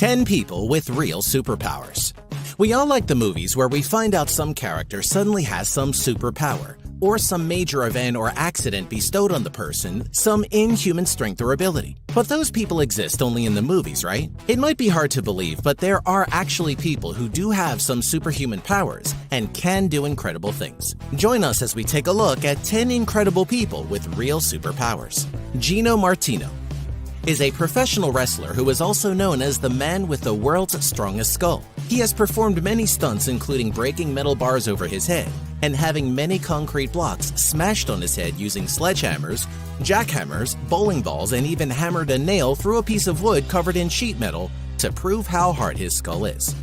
10 people with real superpowers. We all like the movies where we find out some character suddenly has some superpower, or some major event or accident bestowed on the person some inhuman strength or ability. But those people exist only in the movies, right? It might be hard to believe, but there are actually people who do have some superhuman powers and can do incredible things. Join us as we take a look at 10 incredible people with real superpowers. Gino Martino is a professional wrestler who is also known as the man with the world's strongest skull. He has performed many stunts, including breaking metal bars over his head and having many concrete blocks smashed on his head using sledgehammers, jackhammers, bowling balls, and even hammered a nail through a piece of wood covered in sheet metal to prove how hard his skull is.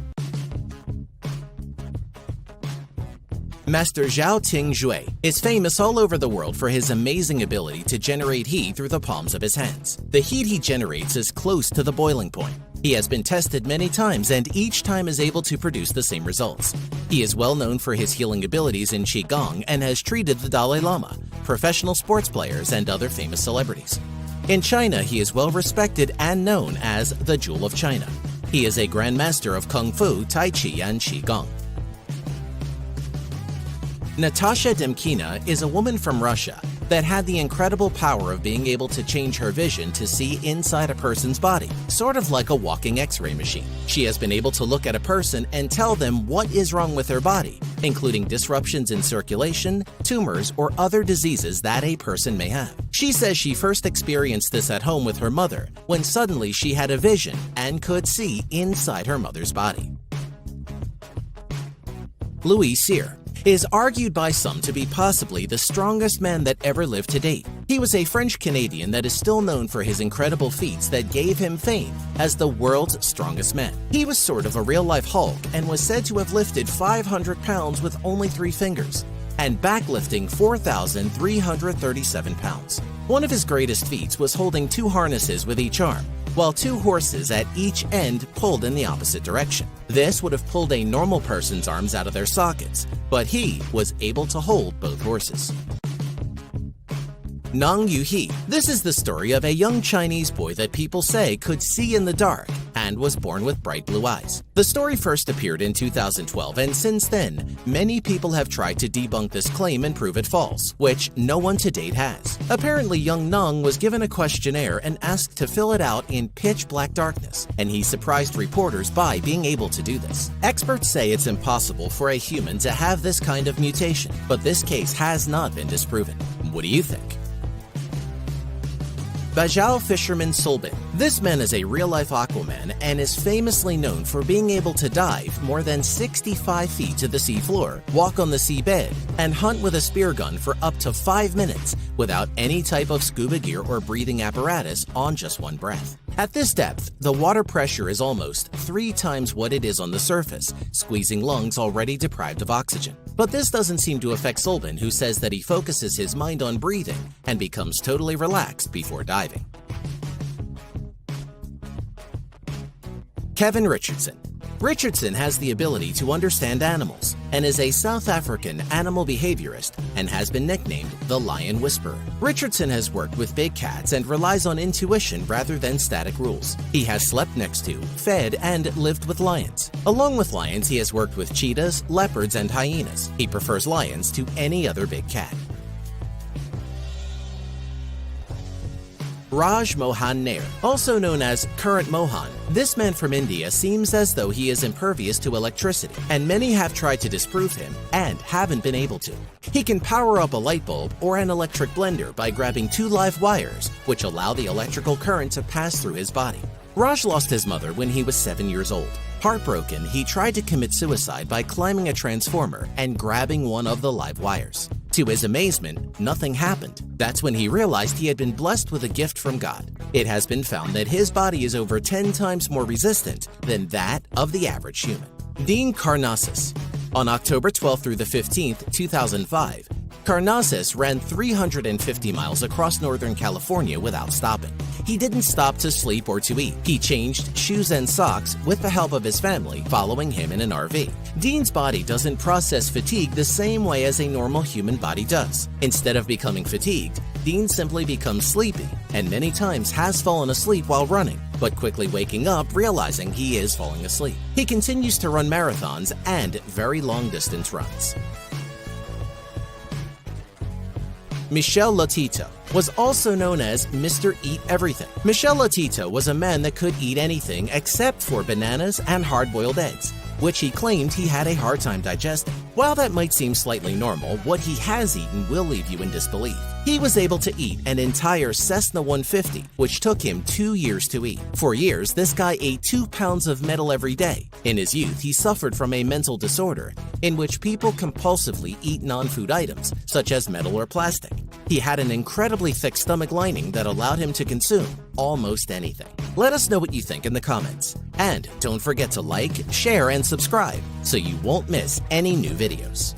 Master Zhao Ting Jue is famous all over the world for his amazing ability to generate heat through the palms of his hands. The heat he generates is close to the boiling point. He has been tested many times and each time is able to produce the same results. He is well known for his healing abilities in Qigong and has treated the Dalai Lama, professional sports players, and other famous celebrities. In China, he is well respected and known as the Jewel of China. He is a grandmaster of Kung Fu, Tai Chi, and Qigong. Natasha Demkina is a woman from Russia that had the incredible power of being able to change her vision to see inside a person's body, sort of like a walking X-ray machine. She has been able to look at a person and tell them what is wrong with their body, including disruptions in circulation, tumors, or other diseases that a person may have. She says she first experienced this at home with her mother when suddenly she had a vision and could see inside her mother's body. Louis Cyr is argued by some to be possibly the strongest man that ever lived to date. He was a French-Canadian that is still known for his incredible feats that gave him fame as the world's strongest man. He was sort of a real-life Hulk and was said to have lifted 500 pounds with only 3 fingers and backlifting 4,337 pounds. One of his greatest feats was holding 2 harnesses with each arm, while 2 horses at each end pulled in the opposite direction. This would have pulled a normal person's arms out of their sockets, but he was able to hold both horses. Nang Yuhi. This is the story of a young Chinese boy that people say could see in the dark and was born with bright blue eyes. The story first appeared in 2012, and since then, many people have tried to debunk this claim and prove it false, which no one to date has. Apparently, young Nang was given a questionnaire and asked to fill it out in pitch black darkness, and he surprised reporters by being able to do this. Experts say it's impossible for a human to have this kind of mutation, but this case has not been disproven. What do you think? Bajau Fisherman Sulbin. This man is a real-life Aquaman and is famously known for being able to dive more than 65 feet to the seafloor, walk on the seabed, and hunt with a spear gun for up to 5 minutes without any type of scuba gear or breathing apparatus on just one breath. At this depth, the water pressure is almost 3 times what it is on the surface, squeezing lungs already deprived of oxygen. But this doesn't seem to affect Sulbin, who says that he focuses his mind on breathing and becomes totally relaxed before diving. Kevin Richardson. Richardson has the ability to understand animals and is a South African animal behaviorist and has been nicknamed the Lion Whisperer. Richardson has worked with big cats and relies on intuition rather than static rules. He has slept next to, fed, and lived with lions. Along with lions, he has worked with cheetahs, leopards, and hyenas. He prefers lions to any other big cat. Raj Mohan Nair, also known as Current Mohan. This man from India seems as though he is impervious to electricity, and many have tried to disprove him and haven't been able to. He can power up a light bulb or an electric blender by grabbing 2 live wires, which allow the electrical current to pass through his body. Raj lost his mother when he was 7 years old. Heartbroken, he tried to commit suicide by climbing a transformer and grabbing one of the live wires. To his amazement, nothing happened. That's when he realized he had been blessed with a gift from God. It has been found that his body is over 10 times more resistant than that of the average human. Dean Karnazes. On October 12th through the 15th, 2005, Carnazes ran 350 miles across Northern California without stopping. He didn't stop to sleep or to eat. He changed shoes and socks with the help of his family following him in an RV. Dean's body doesn't process fatigue the same way as a normal human body does. Instead of becoming fatigued, Dean simply becomes sleepy and many times has fallen asleep while running, but quickly waking up realizing he is falling asleep. He continues to run marathons and very long-distance runs. Michel Lotito was also known as Mr. Eat Everything. Michel Lotito was a man that could eat anything except for bananas and hard-boiled eggs, which he claimed he had a hard time digesting. While that might seem slightly normal, what he has eaten will leave you in disbelief. He was able to eat an entire Cessna 150, which took him 2 years to eat. For years, this guy ate 2 pounds of metal every day. In his youth, he suffered from a mental disorder in which people compulsively eat non-food items, such as metal or plastic. He had an incredibly thick stomach lining that allowed him to consume almost anything. Let us know what you think in the comments. And don't forget to like, share, and subscribe so you won't miss any new videos.